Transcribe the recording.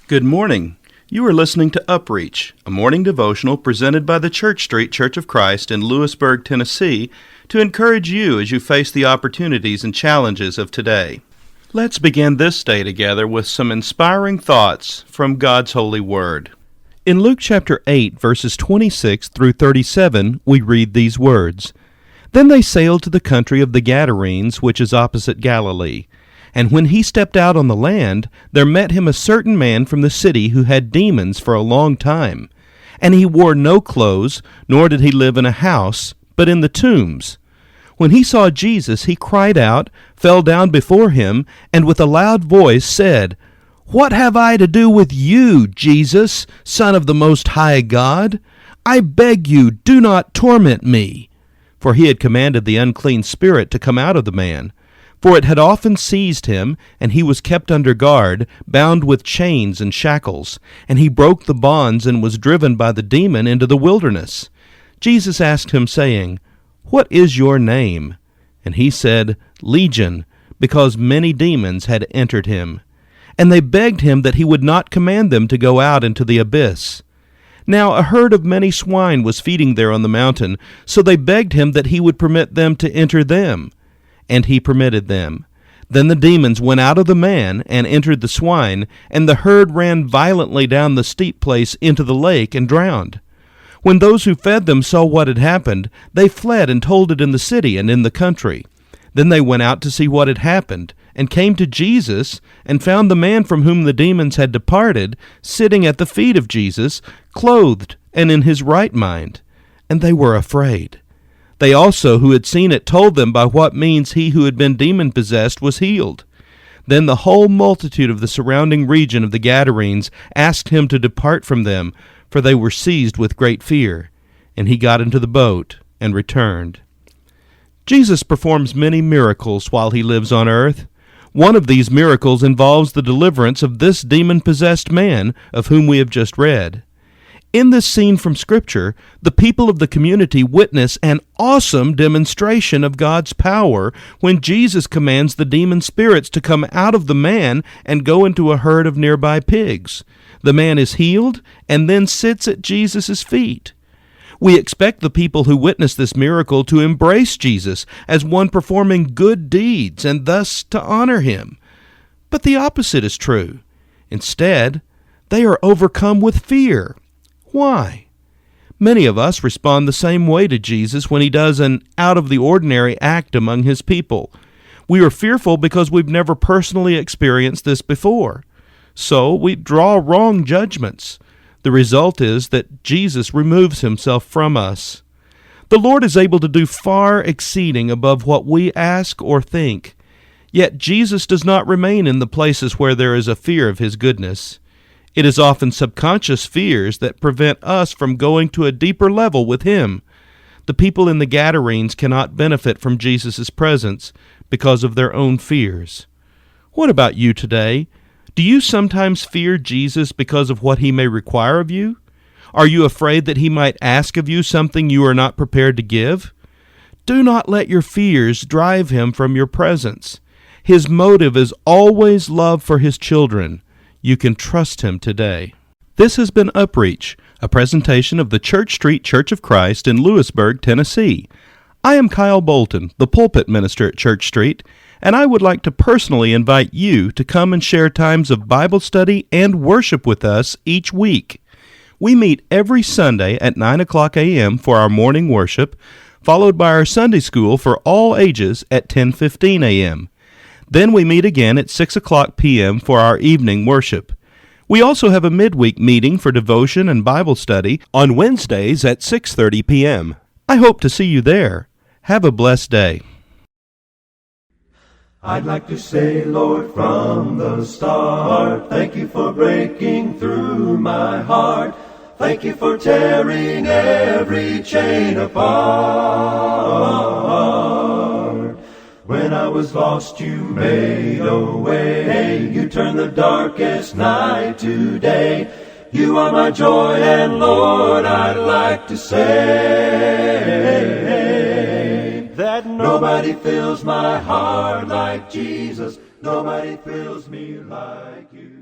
Good morning. You are listening to UpReach, a morning devotional presented by the Church Street Church of Christ in Lewisburg, Tennessee, to encourage you as you face the opportunities and challenges of today. Let's begin this day together with some inspiring thoughts from God's holy word. In Luke chapter 8, verses 26 through 37, we read these words, "Then they sailed to the country of the Gadarenes, which is opposite Galilee. And when he stepped out on the land, there met him a certain man from the city who had demons for a long time. And he wore no clothes, nor did he live in a house, but in the tombs. When he saw Jesus, he cried out, fell down before him, and with a loud voice said, 'What have I to do with you, Jesus, Son of the Most High God? I beg you, do not torment me.' For he had commanded the unclean spirit to come out of the man. For it had often seized him, and he was kept under guard, bound with chains and shackles. And he broke the bonds and was driven by the demon into the wilderness. Jesus asked him, saying, 'What is your name?' And he said, 'Legion,' because many demons had entered him. And they begged him that he would not command them to go out into the abyss. Now a herd of many swine was feeding there on the mountain, so they begged him that he would permit them to enter them. And he permitted them. Then the demons went out of the man and entered the swine, and the herd ran violently down the steep place into the lake and drowned. When those who fed them saw what had happened, they fled and told it in the city and in the country. Then they went out to see what had happened, and came to Jesus, and found the man from whom the demons had departed, sitting at the feet of Jesus, clothed and in his right mind. And they were afraid. They also, who had seen it, told them by what means he who had been demon-possessed was healed. Then the whole multitude of the surrounding region of the Gadarenes asked him to depart from them, for they were seized with great fear. And he got into the boat and returned. Jesus performs many miracles while he lives on earth. One of these miracles involves the deliverance of this demon-possessed man of whom we have just read. In this scene from Scripture, the people of the community witness an awesome demonstration of God's power when Jesus commands the demon spirits to come out of the man and go into a herd of nearby pigs. The man is healed and then sits at Jesus' feet. We expect the people who witness this miracle to embrace Jesus as one performing good deeds and thus to honor him. But the opposite is true. Instead, they are overcome with fear. Why? Many of us respond the same way to Jesus when he does an out-of-the-ordinary act among his people. We are fearful because we've never personally experienced this before. So we draw wrong judgments. The result is that Jesus removes himself from us. The Lord is able to do far exceeding above what we ask or think. Yet Jesus does not remain in the places where there is a fear of his goodness. It is often subconscious fears that prevent us from going to a deeper level with him. The people in the Gadarenes cannot benefit from Jesus' presence because of their own fears. What about you today? Do you sometimes fear Jesus because of what he may require of you? Are you afraid that he might ask of you something you are not prepared to give? Do not let your fears drive him from your presence. His motive is always love for his children. You can trust him today. This has been UpReach, a presentation of the Church Street Church of Christ in Lewisburg, Tennessee. I am Kyle Bolton, the pulpit minister at Church Street, and I would like to personally invite you to come and share times of Bible study and worship with us each week. We meet every Sunday at 9 o'clock a.m. for our morning worship, followed by our Sunday school for all ages at 10:15 a.m. Then we meet again at 6 o'clock p.m. for our evening worship. We also have a midweek meeting for devotion and Bible study on Wednesdays at 6:30 p.m. I hope to see you there. Have a blessed day. I'd like to say, Lord, from the start, thank you for breaking through my heart. Thank you for tearing every chain apart. When I was lost, you made a way. You turned the darkest night to day. You are my joy, and Lord, I'd like to say that nobody fills my heart like Jesus. Nobody thrills me like you.